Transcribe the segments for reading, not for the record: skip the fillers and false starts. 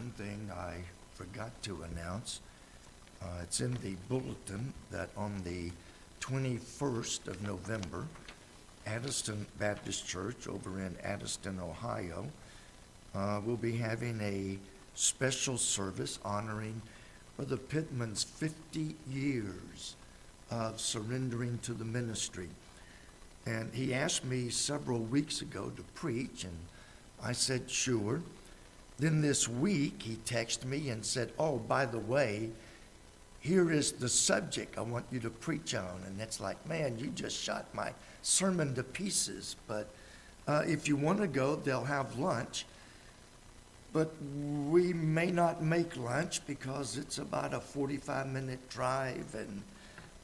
one thing I forgot to announce. It's in the bulletin that on the 21st of November, Addiston Baptist Church over in Addiston, Ohio, will be having a special service honoring Brother Pittman's 50 years of surrendering to the ministry. And he asked me several weeks ago to preach, and I said, sure. Then this week, he texted me and said, oh, by the way, here is the subject I want you to preach on. And it's like, man, you just shot my sermon to pieces. But if you want to go, they'll have lunch. But we may not make lunch because it's about a 45-minute drive.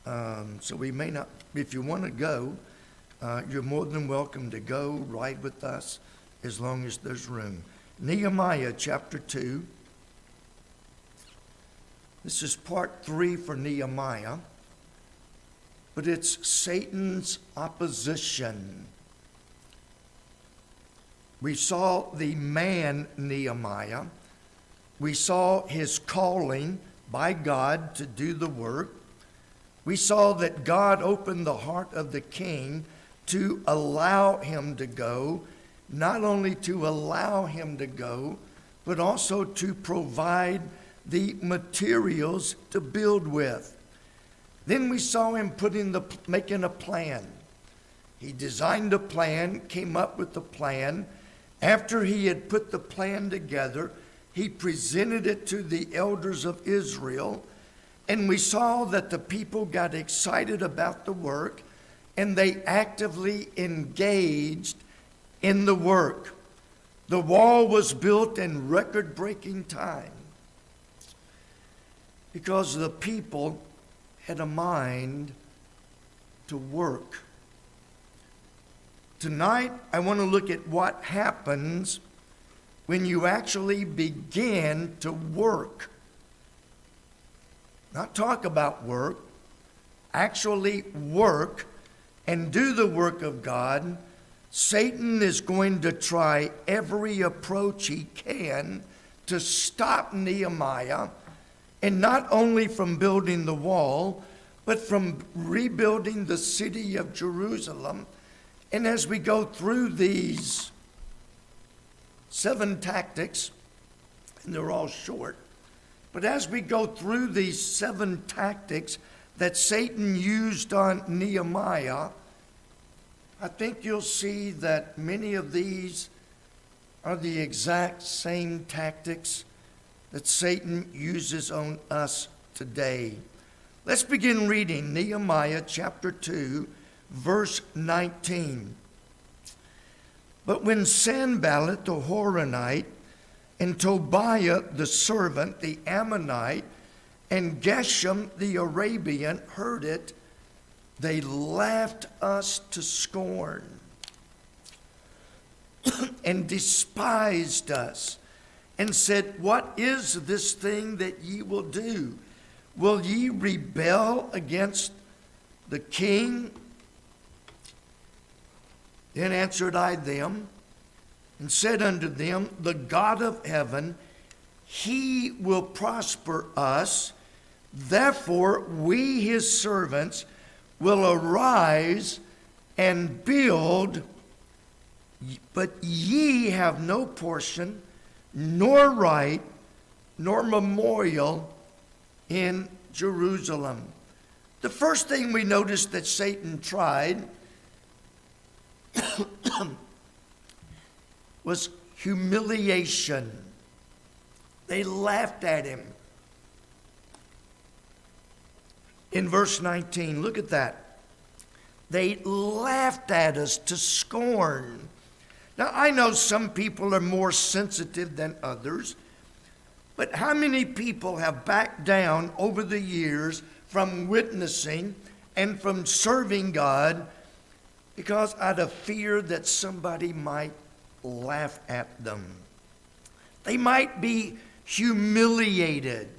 And so we may not, if you want to go, you're more than welcome to go, ride with us, as long as there's room. Nehemiah Chapter 2. This is part 3 for Nehemiah, but it's Satan's opposition. We saw the man Nehemiah. We saw his calling by God to do the work. We saw that God opened the heart of the king to allow him to go, not only to allow him to go, but also to provide the materials to build with. Then we saw him making a plan. He designed a plan, came up with the plan. After he had put the plan together, he presented it to the elders of Israel, and we saw that the people got excited about the work, and they actively engaged in the work. The wall was built in record-breaking time because the people had a mind to work. Tonight, I want to look at what happens when you actually begin to work. Not talk about work, actually work and do the work of God. Satan is going to try every approach he can to stop Nehemiah, and not only from building the wall, but from rebuilding the city of Jerusalem. And as we go through these 7 tactics, and they're all short, but as we go through these 7 tactics that Satan used on Nehemiah, I think you'll see that many of these are the exact same tactics that Satan uses on us today. Let's begin reading Nehemiah chapter 2, verse 19. But when Sanballat the Horonite and Tobiah the servant, the Ammonite, and Geshem the Arabian heard it, they laughed us to scorn and despised us and said, what is this thing that ye will do? Will ye rebel against the king? Then answered I them and said unto them, the God of heaven, he will prosper us. Therefore we his servants will arise and build, but ye have no portion, nor right, nor memorial in Jerusalem. The first thing we notice that Satan tried was humiliation. They laughed at him. In verse 19, look at that. They laughed at us to scorn. Now, I know some people are more sensitive than others, but how many people have backed down over the years from witnessing and from serving God because out of fear that somebody might laugh at them? They might be humiliated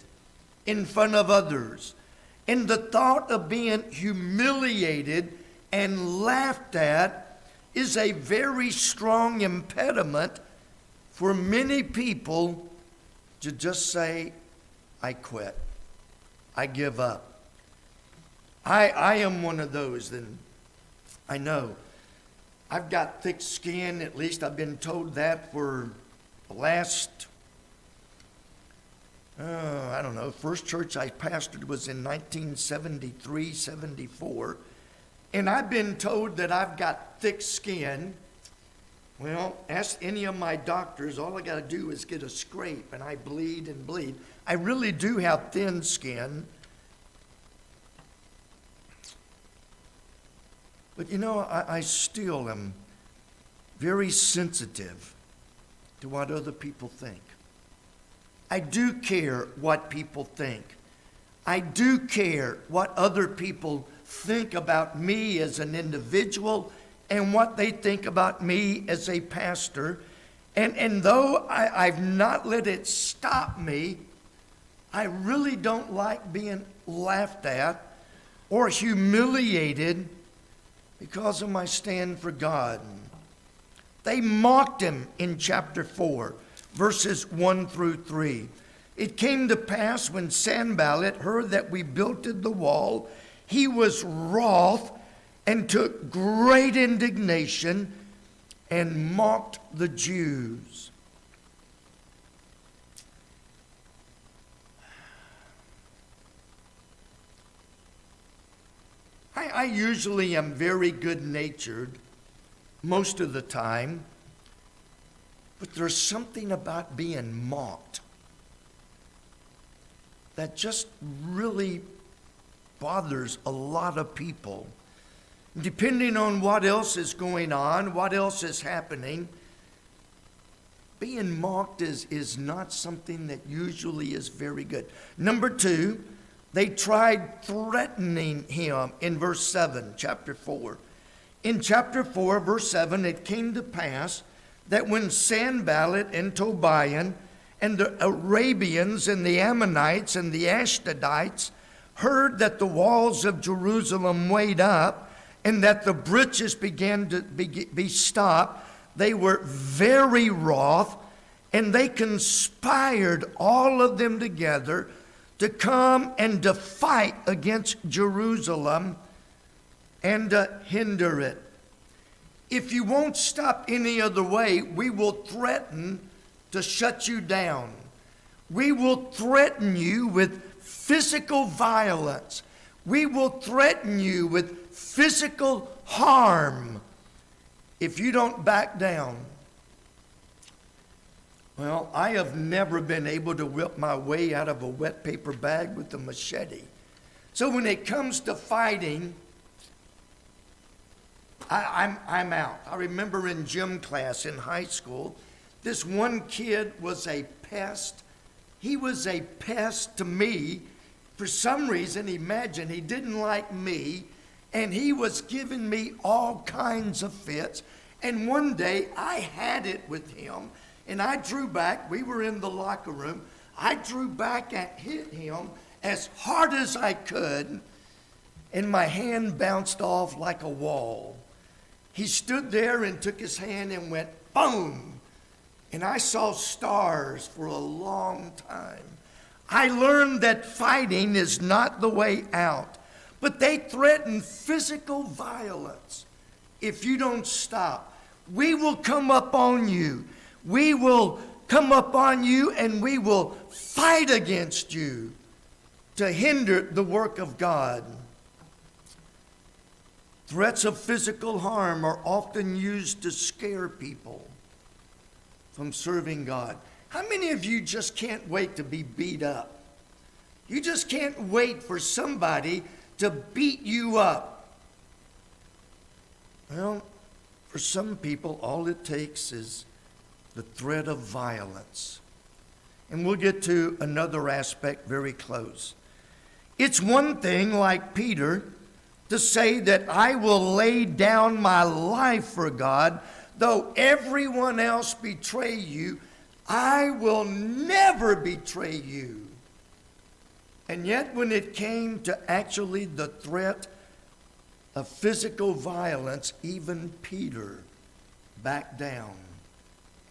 in front of others. And the thought of being humiliated and laughed at is a very strong impediment for many people to just say, I quit. I give up. I am one of those, and I know. I've got thick skin, at least I've been told that for the last, I don't know, first church I pastored was in 1973, 74. And I've been told that I've got thick skin. Well, ask any of my doctors, all I got to do is get a scrape and I bleed and bleed. I really do have thin skin. But you know, I still am very sensitive to what other people think. I do care what people think. I do care what other people think about me as an individual and what they think about me as a pastor. And though I've not let it stop me, I really don't like being laughed at or humiliated because of my stand for God. They mocked him in chapter 4, verses 1 through 3. It came to pass when Sanballat heard that we builded the wall, he was wroth and took great indignation and mocked the Jews. I usually am very good-natured most of the time, but there's something about being mocked that just really bothers a lot of people. Depending on what else is going on, what else is happening, being mocked is not something that usually is very good. Number 2, they tried threatening him in verse 7, chapter 4. In chapter 4, verse 7, it came to pass that when Sanballat and Tobiah and the Arabians and the Ammonites and the Ashdodites heard that the walls of Jerusalem went up and that the breaches began to be stopped, they were very wroth, and they conspired, all of them together, to come and to fight against Jerusalem and to hinder it. If you won't stop any other way, we will threaten to shut you down. We will threaten you with physical violence. We will threaten you with physical harm if you don't back down. Well, I have never been able to whip my way out of a wet paper bag with a machete. So when it comes to fighting, I'm out. I remember in gym class in high school, this one kid was a pest. He was a pest to me. For some reason, imagine, he didn't like me, and he was giving me all kinds of fits. And one day, I had it with him, and I drew back. We were in the locker room. I drew back and hit him as hard as I could, and my hand bounced off like a wall. He stood there and took his hand and went boom. And I saw stars for a long time. I learned that fighting is not the way out. But they threaten physical violence if you don't stop. We will come up on you. We will come up on you and we will fight against you to hinder the work of God. Threats of physical harm are often used to scare people from serving God. How many of you just can't wait to be beat up? You just can't wait for somebody to beat you up. Well, for some people, all it takes is the threat of violence. And we'll get to another aspect very close. It's one thing, like Peter, to say that I will lay down my life for God, though everyone else betray you, I will never betray you. And yet when it came to actually the threat of physical violence, even Peter backed down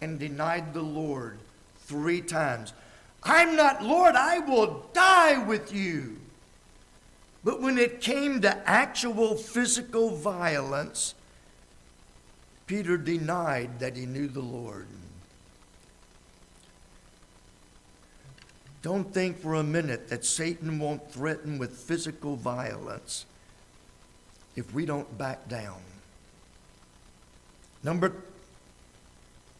and denied the Lord 3 times. I'm not, Lord, I will die with you. But when it came to actual physical violence, Peter denied that he knew the Lord. Don't think for a minute that Satan won't threaten with physical violence if we don't back down.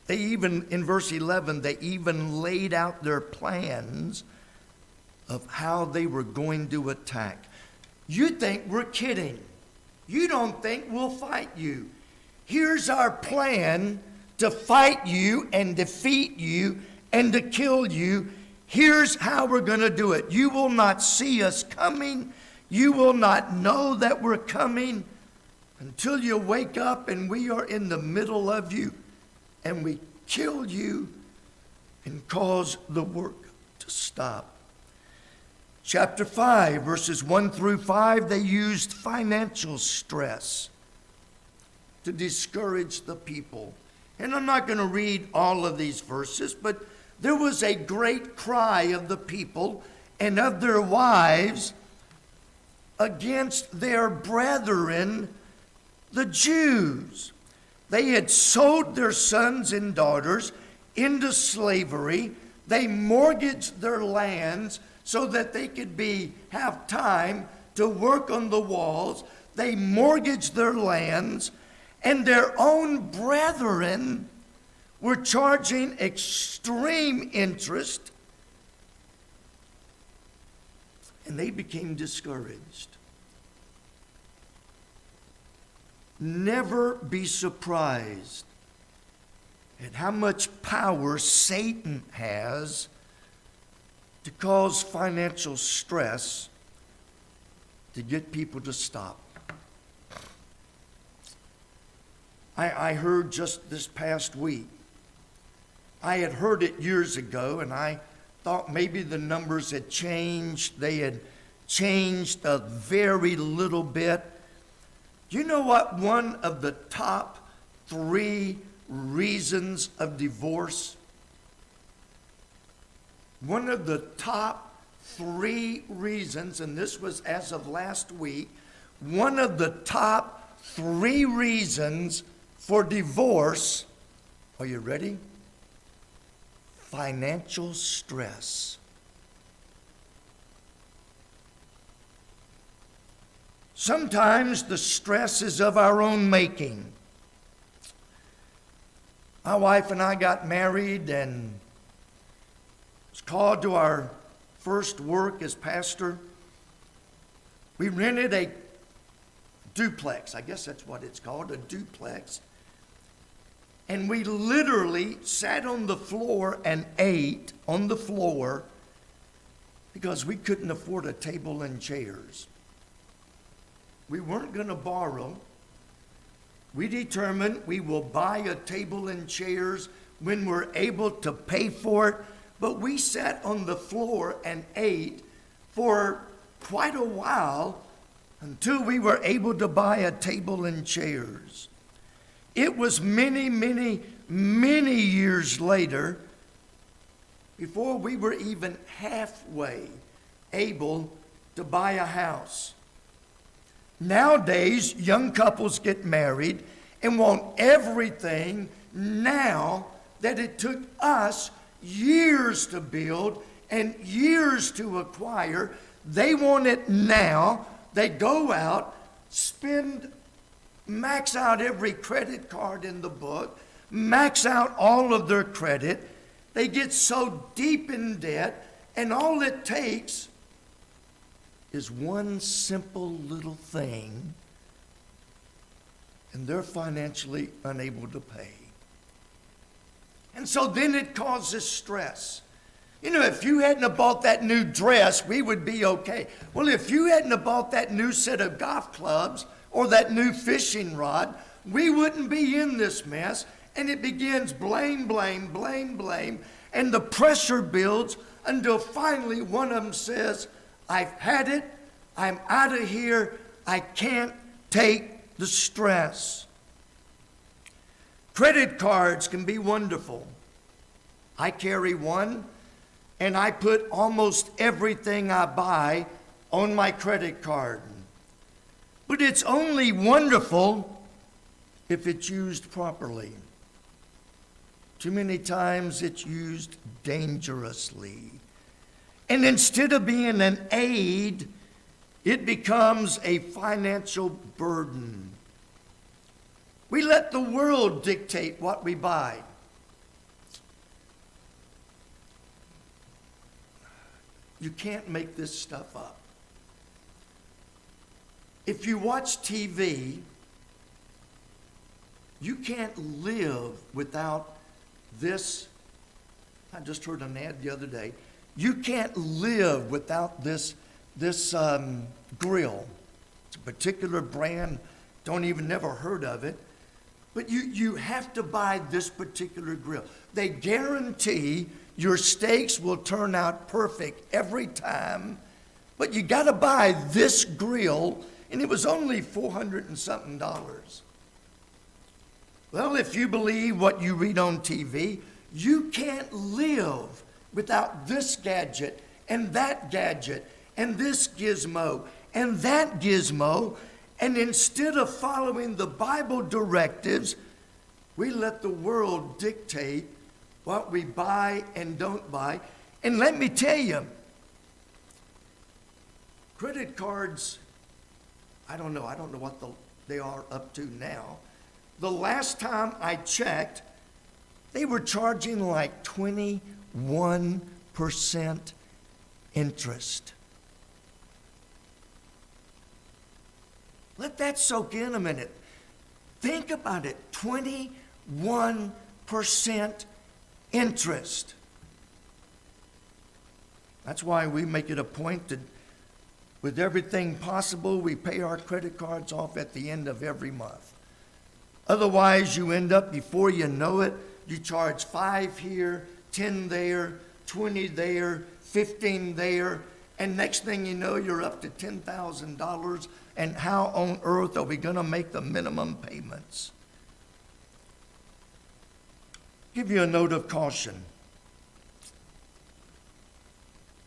They even, in verse 11, they even laid out their plans of how they were going to attack. You think we're kidding. You don't think we'll fight you. Here's our plan to fight you and defeat you and to kill you. Here's how we're going to do it. You will not see us coming. You will not know that we're coming until you wake up and we are in the middle of you and we kill you and cause the work to stop. Chapter 5, verses 1 through 5, they used financial stress to discourage the people. And I'm not going to read all of these verses, but there was a great cry of the people and of their wives against their brethren, the Jews. They had sold their sons and daughters into slavery. They mortgaged their lands so that they could have time to work on the walls. They mortgaged their lands, and their own brethren were charging extreme interest, and they became discouraged. Never be surprised at how much power Satan has to cause financial stress to get people to stop. I heard just this past week, I had heard it years ago, and I thought maybe the numbers had changed. They had changed a very little bit. You know what one of the top 3 reasons of divorce? One of the top 3 reasons, and this was as of last week, one of the top 3 reasons for divorce, are you ready? Financial stress. Sometimes the stress is of our own making. My wife and I got married and was called to our first work as pastor. We rented a duplex. I guess that's what it's called, a duplex. And we literally sat on the floor and ate on the floor because we couldn't afford a table and chairs. We weren't going to borrow. We determined we will buy a table and chairs when we're able to pay for it. But we sat on the floor and ate for quite a while until we were able to buy a table and chairs. It was many, many, many years later before we were even halfway able to buy a house. Nowadays, young couples get married and want everything now that it took us years to build and years to acquire. They want it now. They go out, max out every credit card in the book, max out all of their credit. They get so deep in debt, and all it takes is one simple little thing, and they're financially unable to pay. And so then it causes stress. You know, if you hadn't have bought that new dress, we would be okay. Well, if you hadn't have bought that new set of golf clubs or that new fishing rod, we wouldn't be in this mess. And it begins blame, blame, blame, blame. And the pressure builds until finally one of them says, I've had it. I'm out of here. I can't take the stress. Credit cards can be wonderful. I carry one. and I put almost everything I buy on my credit card. But it's only wonderful if it's used properly. Too many times it's used dangerously. And instead of being an aid, it becomes a financial burden. We let the world dictate what we buy. You can't make this stuff up. If you watch TV, you can't live without this. I just heard an ad the other day. You can't live without this grill. It's a particular brand. Don't even never heard of it. But you have to buy this particular grill. They guarantee your steaks will turn out perfect every time. But you got to buy this grill, and it was only $400 and something. Well, if you believe what you read on TV, you can't live without this gadget and that gadget and this gizmo and that gizmo. And instead of following the Bible directives, we let the world dictate what we buy and don't buy. And let me tell you, credit cards, I don't know what they are up to now. The last time I checked, they were charging like 21% interest. Let that soak in a minute. Think about it, 21% interest. That's why we make it a point to, with everything possible, we pay our credit cards off at the end of every month. Otherwise, you end up, before you know it, you charge 5 here, 10 there, 20 there, 15 there, and next thing you know, you're up to $10,000. And how on earth are we going to make the minimum payments? Give you a note of caution.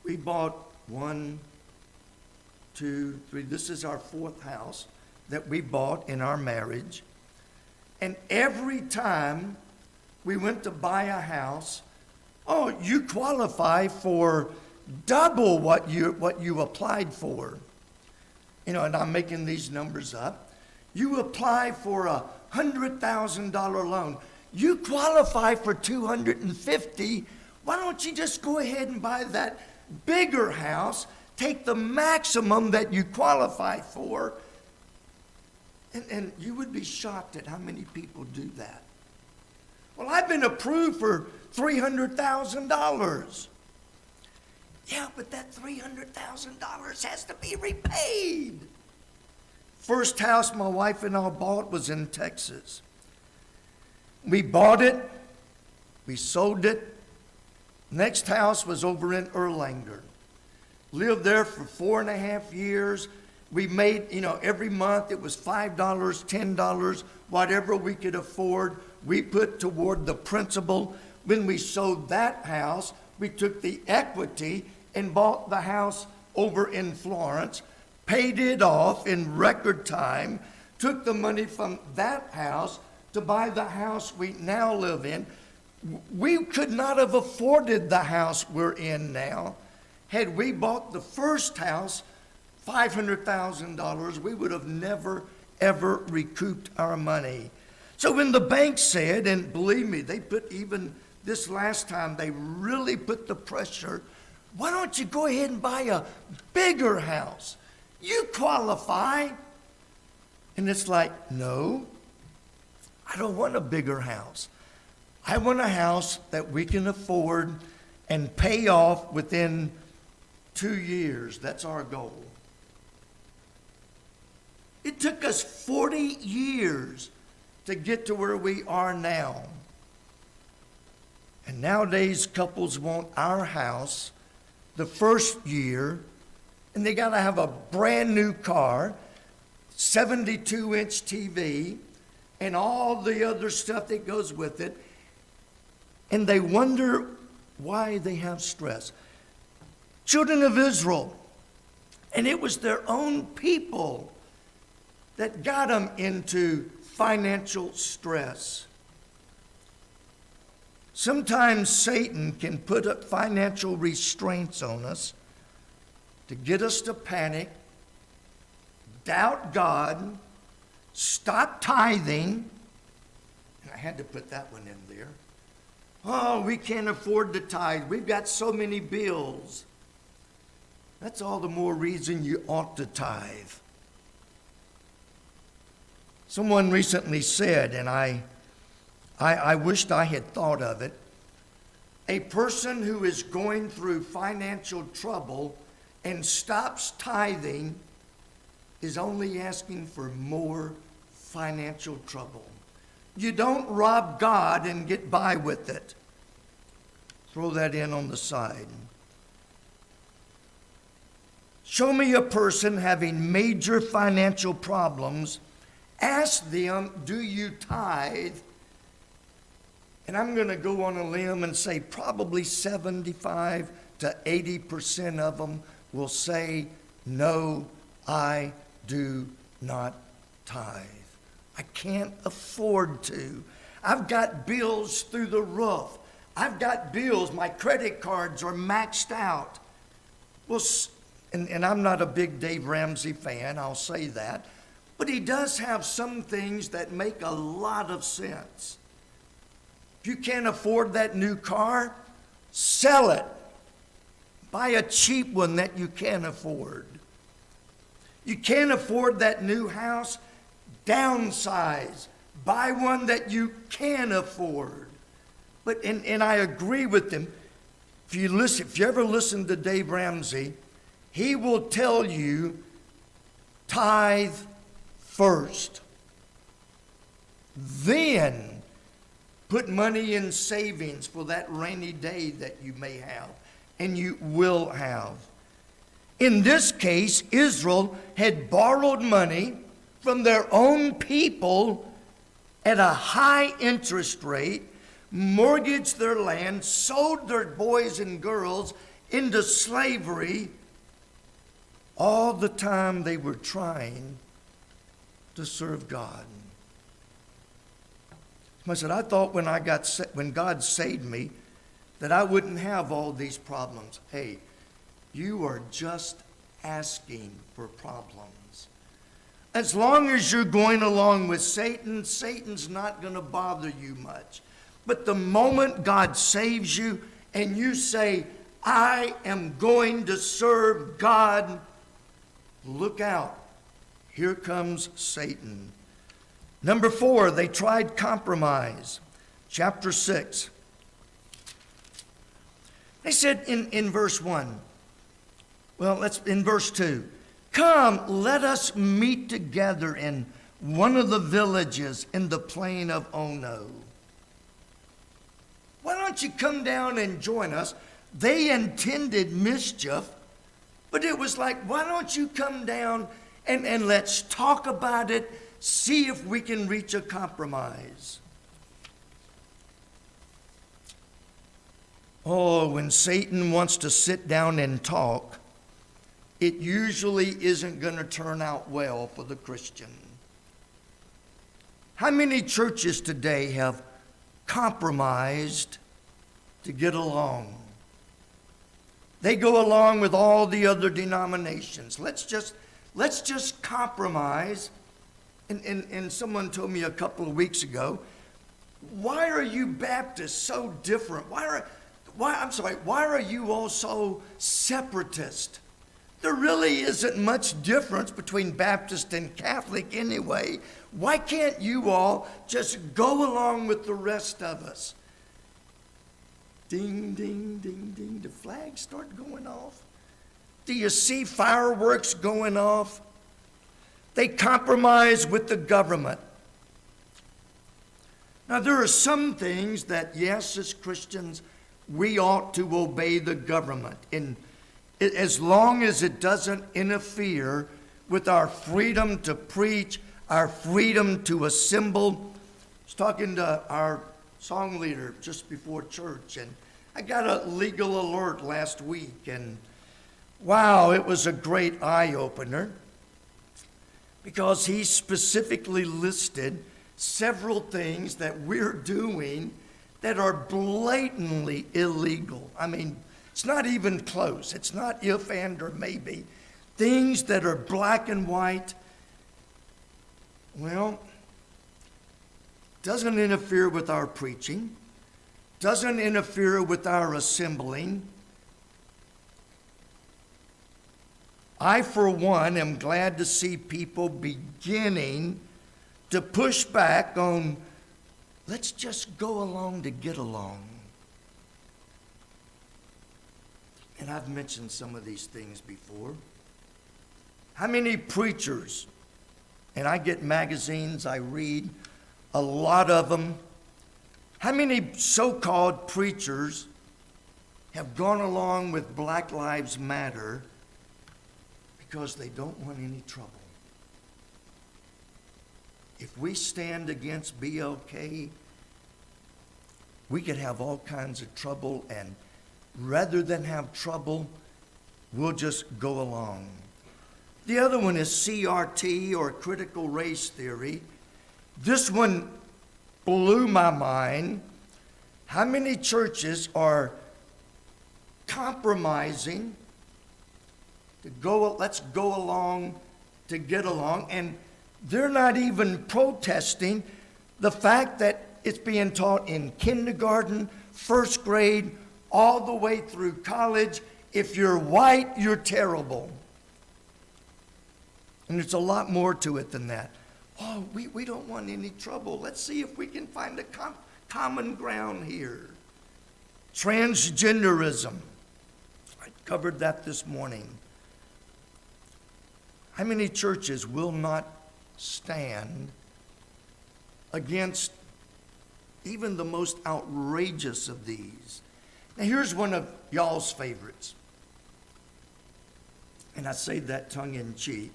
We bought 1, 2, 3. This is our 4th house that we bought in our marriage. And every time we went to buy a house, oh, you qualify for double what you applied for. You know, and I'm making these numbers up. You apply for a $100,000 loan. You qualify for $250,000. Why don't you just go ahead and buy that bigger house, take the maximum that you qualify for, and you would be shocked at how many people do that. Well, I've been approved for $300,000. Yeah, but that $300,000 has to be repaid. First house my wife and I bought was in Texas. We bought it, we sold it. Next house was over in Erlanger. Lived there for 4.5 years. We made, every month it was $5, $10, whatever we could afford, we put toward the principal. When we sold that house, we took the equity and bought the house over in Florence, paid it off in record time, took the money from that house to buy the house we now live in. We could not have afforded the house we're in now. Had we bought the first house, $500,000, we would have never, ever recouped our money. So when the bank said, and believe me, they put even this last time, they really put the pressure, why don't you go ahead and buy a bigger house? You qualify. And it's like, no, I don't want a bigger house. I want a house that we can afford and pay off within 2 years. That's our goal. It took us 40 years to get to where we are now. And nowadays, couples want our house the first year, and they got to have a brand new car, 72-inch TV, and all the other stuff that goes with it. And they wonder why they have stress. Children of Israel, and it was their own people that got them into financial stress. Sometimes Satan can put up financial restraints on us to get us to panic, doubt God, stop tithing. And I had to put that one in there. Oh, we can't afford to tithe. We've got so many bills. That's all the more reason you ought to tithe. Someone recently said, and I wished I had thought of it, a person who is going through financial trouble and stops tithing is only asking for more financial trouble. You don't rob God and get by with it. Throw that in on the side. Show me a person having major financial problems. Ask them, do you tithe? And I'm going to go on a limb and say probably 75 to 80% of them will say, no, I do not tithe. I can't afford to. I've got bills through the roof. I've got bills. My credit cards are maxed out. Well, and I'm not a big Dave Ramsey fan, I'll say that. But he does have some things that make a lot of sense. If you can't afford that new car, sell it. Buy a cheap one that you can afford. You can't afford that new house, downsize. Buy one that you can afford. But and I agree with him. If you ever listen to Dave Ramsey, he will tell you, tithe first. Then put money in savings for that rainy day that you may have, and you will have. In this case, Israel had borrowed money from their own people at a high interest rate, mortgaged their land, sold their boys and girls into slavery, all the time they were trying to serve God. I said, I thought when God saved me that I wouldn't have all these problems. Hey, you are just asking for problems. As long as you're going along with Satan, Satan's not going to bother you much. But the moment God saves you and you say, I am going to serve God, look out. Here comes Satan. Number 4, they tried compromise. Chapter 6. They said in verse 1, in verse 2, come, let us meet together in one of the villages in the plain of Ono. Why don't you come down and join us? They intended mischief, but it was like, why don't you come down and let's talk about it, see if we can reach a compromise. Oh, when Satan wants to sit down and talk, it usually isn't going to turn out well for the Christian. How many churches today have compromised to get along? They go along with all the other denominations. Let's just compromise. And someone told me a couple of weeks ago, why are you Baptists so different? Why are you all so separatist? There really isn't much difference between Baptist and Catholic anyway. Why can't you all just go along with the rest of us? Ding, ding, ding, ding. The flags start going off. Do you see fireworks going off? They compromise with the government. Now, there are some things that, yes, as Christians, we ought to obey the government, as long as it doesn't interfere with our freedom to preach, our freedom to assemble. I was talking to our song leader just before church, and I got a legal alert last week, and wow, it was a great eye-opener because he specifically listed several things that we're doing that are blatantly illegal. I mean, it's not even close. It's not if, and, or maybe. Things that are black and white. Well, doesn't interfere with our preaching, doesn't interfere with our assembling. I, for one, am glad to see people beginning to push back on, let's just go along to get along. And I've mentioned some of these things before. How many preachers, and I get magazines, I read a lot of them, how many so-called preachers have gone along with Black Lives Matter because they don't want any trouble? If we stand against BLK, we could have all kinds of trouble, and rather than have trouble, we'll just go along. The other one is CRT, or critical race theory. This one blew my mind. How many churches are compromising to go, let's go along to get along, and they're not even protesting the fact that it's being taught in kindergarten, first grade, all the way through college. If you're white, you're terrible. And there's a lot more to it than that. Oh, we don't want any trouble. Let's see if we can find a common ground here. Transgenderism. I covered that this morning. How many churches will not stand against even the most outrageous of these? Now, here's one of y'all's favorites. And I say that tongue in cheek.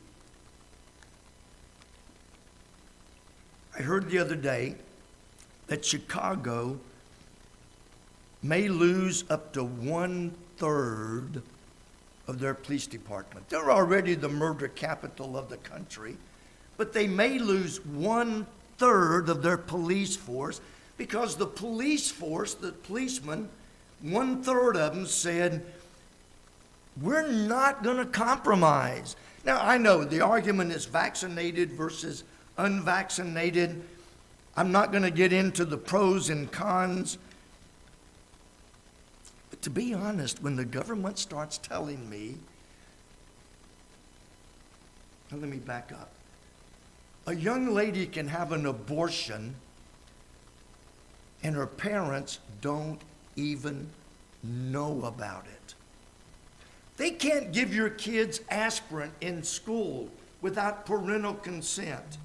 I heard the other day that Chicago may lose up to 1/3 of their police department. They're already the murder capital of the country, but they may lose 1/3 of their police force because the police force, the policemen, 1/3 of them said, we're not going to compromise. Now, I know the argument is vaccinated versus unvaccinated. I'm not going to get into the pros and cons. But to be honest, when the government starts telling me, now let me back up. A young lady can have an abortion and her parents don't even know about it. They can't give your kids aspirin in school without parental consent.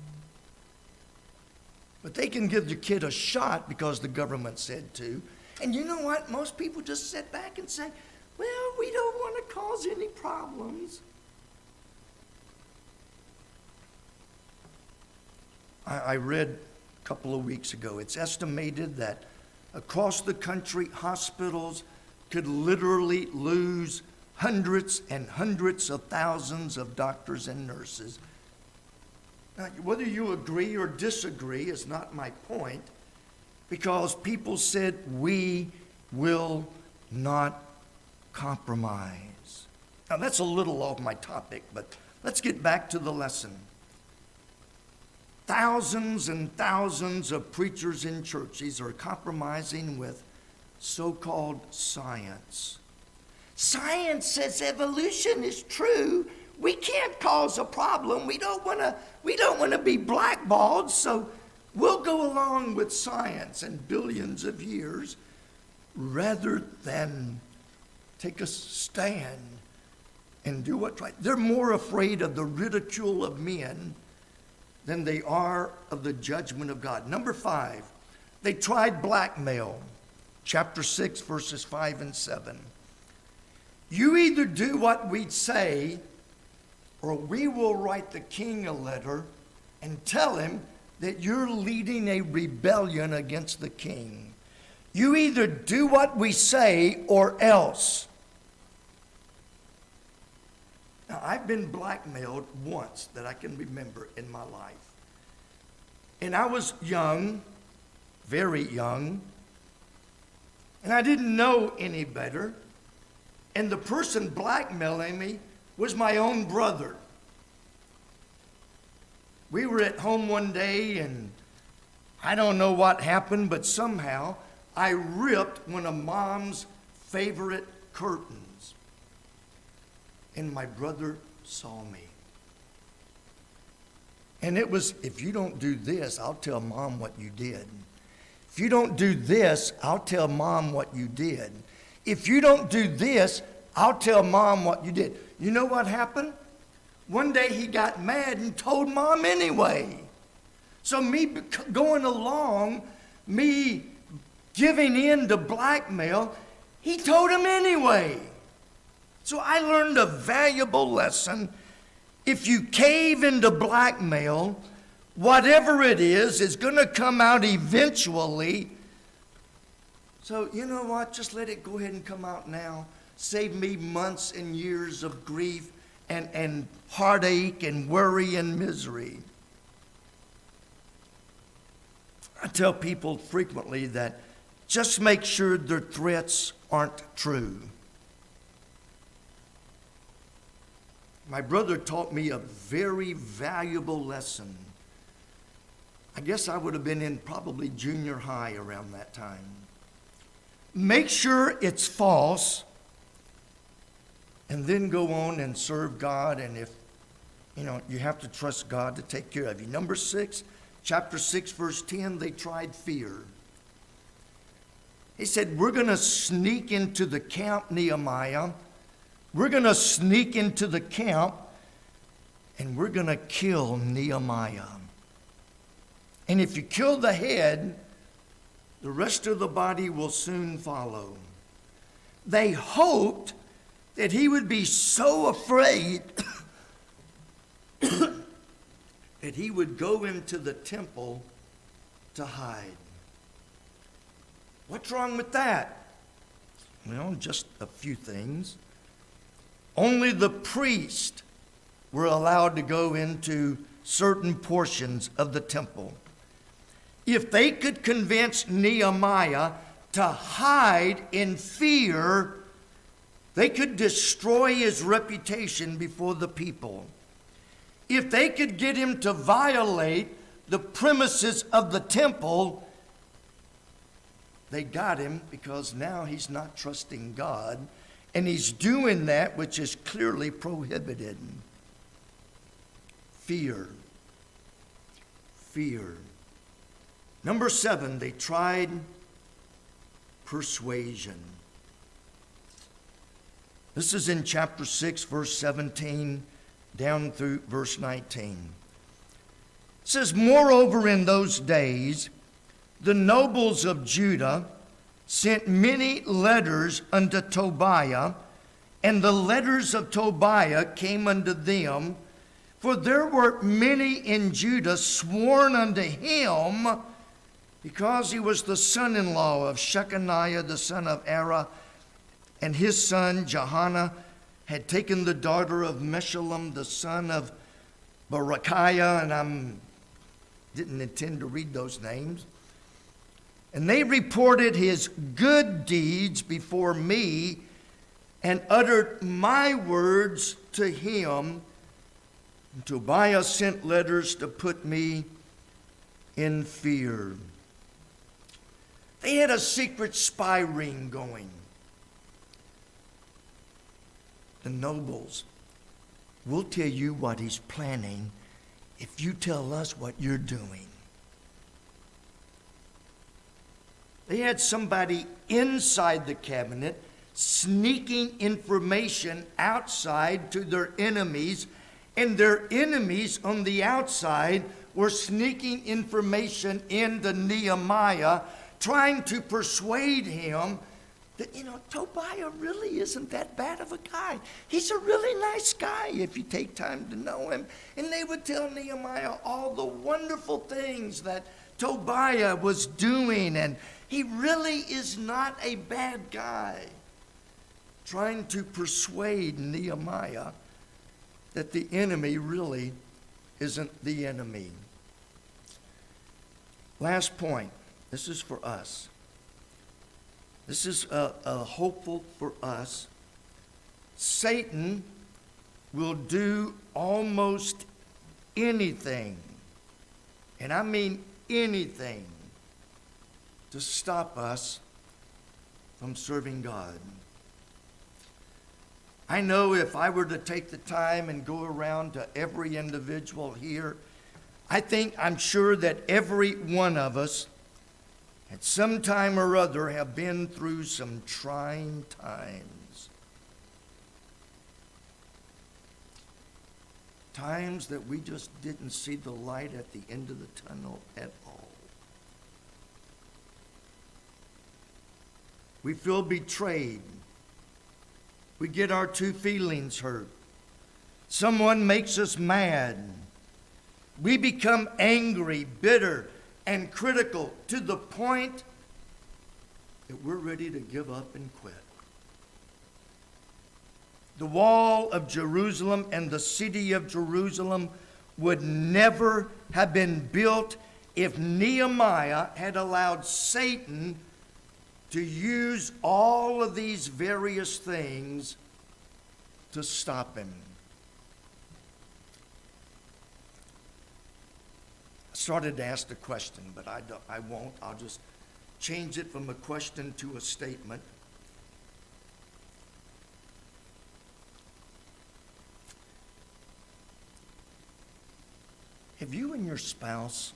But they can give the kid a shot because the government said to. And you know what? Most people just sit back and say, well, we don't want to cause any problems. I read a couple of weeks ago, it's estimated that across the country, hospitals could literally lose hundreds and hundreds of thousands of doctors and nurses. Now, whether you agree or disagree is not my point, because people said we will not compromise. Now, that's a little off my topic, but let's get back to the lesson. Thousands and thousands of preachers in churches are compromising with so-called science. Science says evolution is true. We can't cause a problem. We don't want to be blackballed, so we'll go along with science and billions of years rather than take a stand and do what's right. They're more afraid of the ridicule of men than they are of the judgment of God. Number 5, they tried blackmail. Chapter 6, verses 5 and 7. You either do what we say, or we will write the king a letter and tell him that you're leading a rebellion against the king. You either do what we say or else. Now, I've been blackmailed once that I can remember in my life. And I was young, very young, and I didn't know any better. And the person blackmailing me was my own brother. We were at home one day, and I don't know what happened, but somehow I ripped one of Mom's favorite curtains. And my brother saw me. And it was, if you don't do this, I'll tell Mom what you did. If you don't do this, I'll tell Mom what you did. If you don't do this, I'll tell Mom what you did. You know what happened? One day he got mad and told Mom anyway. So me going along, me giving in to blackmail, he told him anyway. So I learned a valuable lesson. If you cave into blackmail, whatever it is going to come out eventually. So you know what? Just let it go ahead and come out now. Save me months and years of grief and heartache and worry and misery. I tell people frequently that just make sure their threats aren't true. My brother taught me a very valuable lesson. I guess I would have been in probably junior high around that time. Make sure it's false, and then go on and serve God. And if, you have to trust God to take care of you. Number 6, chapter 6, verse 10, they tried fear. He said, we're going to sneak into the camp, Nehemiah. We're going to sneak into the camp, and we're going to kill Nehemiah. And if you kill the head, the rest of the body will soon follow. They hoped that he would be so afraid that he would go into the temple to hide. What's wrong with that? Well, just a few things. Only the priests were allowed to go into certain portions of the temple. If they could convince Nehemiah to hide in fear, they could destroy his reputation before the people. If they could get him to violate the premises of the temple, they got him, because now he's not trusting God, and he's doing that which is clearly prohibited. Fear. Fear. Number 7, they tried persuasion. This is in chapter 6, verse 17, down through verse 19. It says, moreover, in those days, the nobles of Judah sent many letters unto Tobiah, and the letters of Tobiah came unto them, for there were many in Judah sworn unto him, because he was the son-in-law of Shechaniah the son of Arah, and his son Johanna had taken the daughter of Meshullam the son of Berechiah, and I didn't intend to read those names. And they reported his good deeds before me, and uttered my words to him. And Tobiah sent letters to put me in fear. They had a secret spy ring going. The nobles, we'll tell you what he's planning if you tell us what you're doing. They had somebody inside the cabinet sneaking information outside to their enemies, and their enemies on the outside were sneaking information into Nehemiah, trying to persuade him that, Tobiah really isn't that bad of a guy. He's a really nice guy if you take time to know him. And they would tell Nehemiah all the wonderful things that Tobiah was doing, and He really is not a bad guy, trying to persuade Nehemiah that the enemy really isn't the enemy. Last point. This is for us. This is hopeful for us. Satan will do almost anything, and I mean anything, to stop us from serving God. I know if I were to take the time and go around to every individual here, I'm sure that every one of us at some time or other have been through some trying times. Times that we just didn't see the light at the end of the tunnel at all. We feel betrayed. We get our two feelings hurt. Someone makes us mad. We become angry, bitter, and critical to the point that we're ready to give up and quit. The wall of Jerusalem and the city of Jerusalem would never have been built if Nehemiah had allowed Satan to use all of these various things to stop him. I started to ask the question, but I won't. I'll just change it from a question to a statement. Have you and your spouse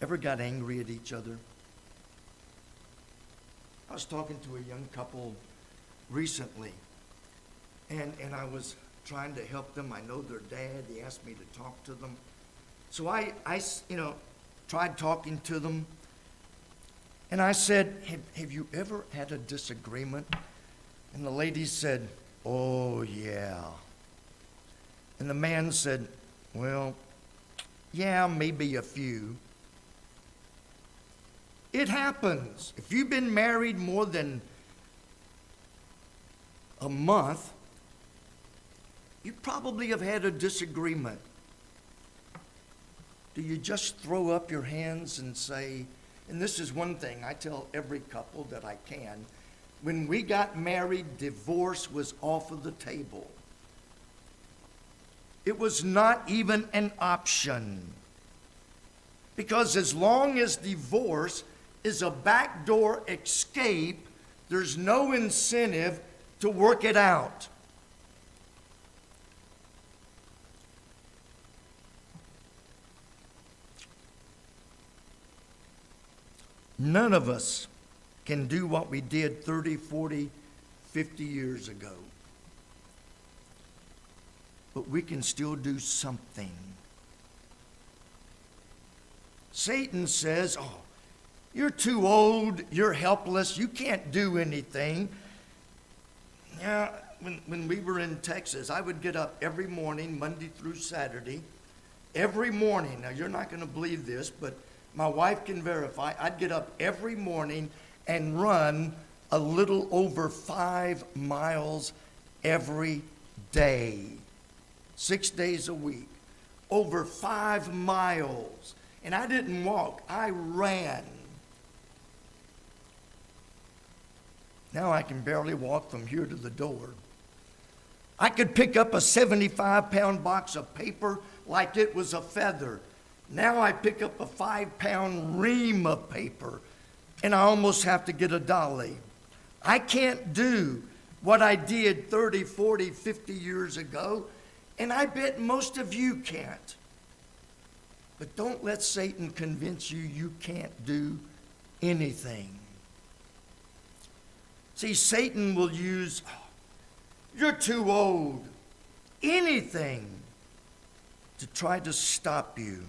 ever got angry at each other? I was talking to a young couple recently, and I was trying to help them. I know their dad. He asked me to talk to them. So I tried talking to them, and I said, have you ever had a disagreement? And the lady said, oh, yeah. And the man said, well, yeah, maybe a few. It happens. If you've been married more than a month, you probably have had a disagreement. Do you just throw up your hands and say, and this is one thing I tell every couple that I can, when we got married, divorce was off of the table. It was not even an option. Because as long as divorce is a backdoor escape, there's no incentive to work it out. None of us can do what we did 30, 40, 50 years ago. But we can still do something. Satan says, oh, you're too old, you're helpless, you can't do anything. Yeah, when we were in Texas, I would get up every morning, Monday through Saturday, every morning. Now, you're not going to believe this, but my wife can verify. I'd get up every morning and run a little over 5 miles every day, 6 days a week, over 5 miles. And I didn't walk, I ran. Now I can barely walk from here to the door. I could pick up a 75-pound box of paper like it was a feather. Now I pick up a 5-pound ream of paper, and I almost have to get a dolly. I can't do what I did 30, 40, 50 years ago, and I bet most of you can't. But don't let Satan convince you you can't do anything. See, Satan will use, oh, you're too old, anything to try to stop you.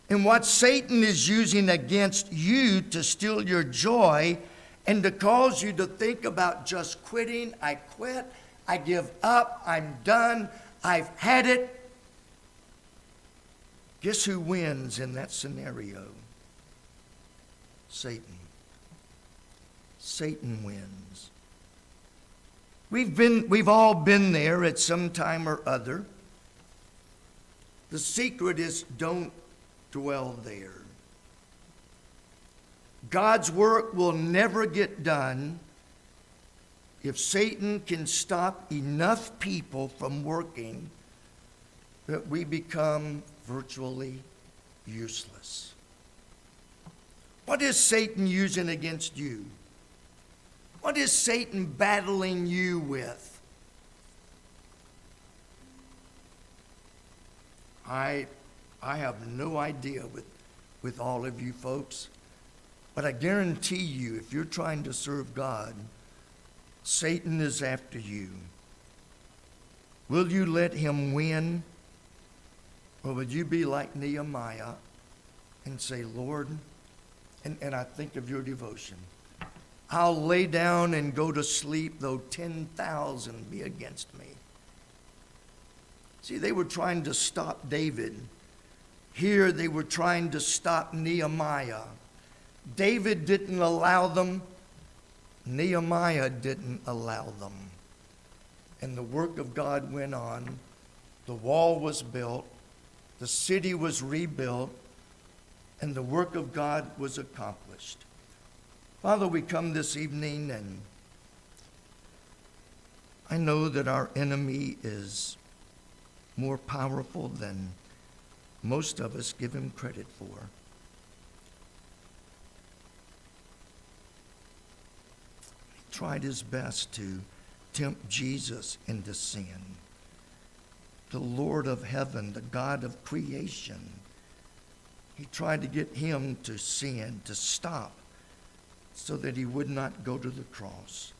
And what Satan is using against you to steal your joy and to cause you to think about just quitting, I quit, I give up, I'm done, I've had it. Guess who wins in that scenario? Satan. Satan wins. We've all been there at some time or other. The secret is don't dwell there. God's work will never get done if Satan can stop enough people from working that we become virtually useless. What is Satan using against you? What is Satan battling you with? I have no idea with all of you folks, but I guarantee you, if you're trying to serve God, Satan is after you. Will you let him win? Or would you be like Nehemiah and say, Lord, and I think of your devotion, I'll lay down and go to sleep though 10,000 be against me. See, they were trying to stop David. Here they were trying to stop Nehemiah. David didn't allow them. Nehemiah didn't allow them. And the work of God went on. The wall was built. The city was rebuilt. And the work of God was accomplished. Father, we come this evening, and I know that our enemy is more powerful than most of us give him credit for. He tried his best to tempt Jesus into sin. The Lord of heaven, the God of creation, he tried to get him to sin, to stop, so that he would not go to the cross.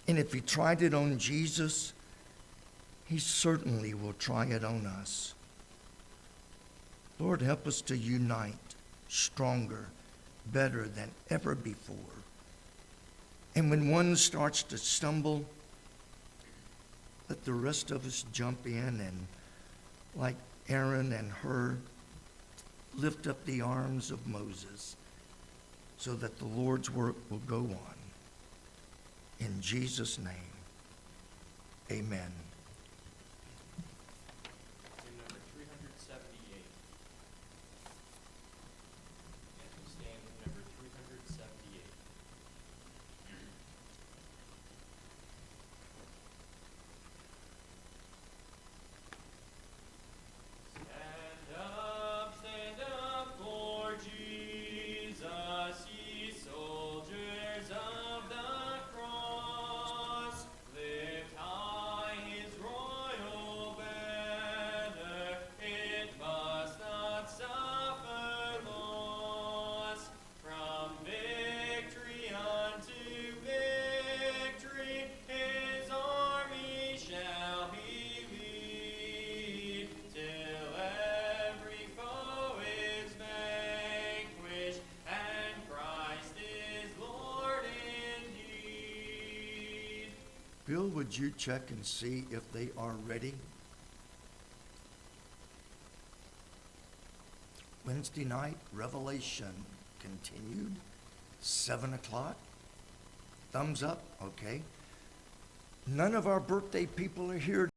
And if he tried it on Jesus, he certainly will try it on us. Lord, help us to unite stronger, better than ever before. And when one starts to stumble, let the rest of us jump in and, like Aaron and Hur, lift up the arms of Moses so that the Lord's work will go on. In Jesus' name, amen. Number 378. And we stand with number 378. Stand up for Jesus, ye soldiers of the cross. Lift high his royal banner, it must not suffer loss. From victory unto victory, his army shall he lead, till every foe is vanquished, and Christ is Lord indeed. Bill, would you check and see if they are ready? Wednesday night, Revelation continued, 7 o'clock. Thumbs up, okay. None of our birthday people are here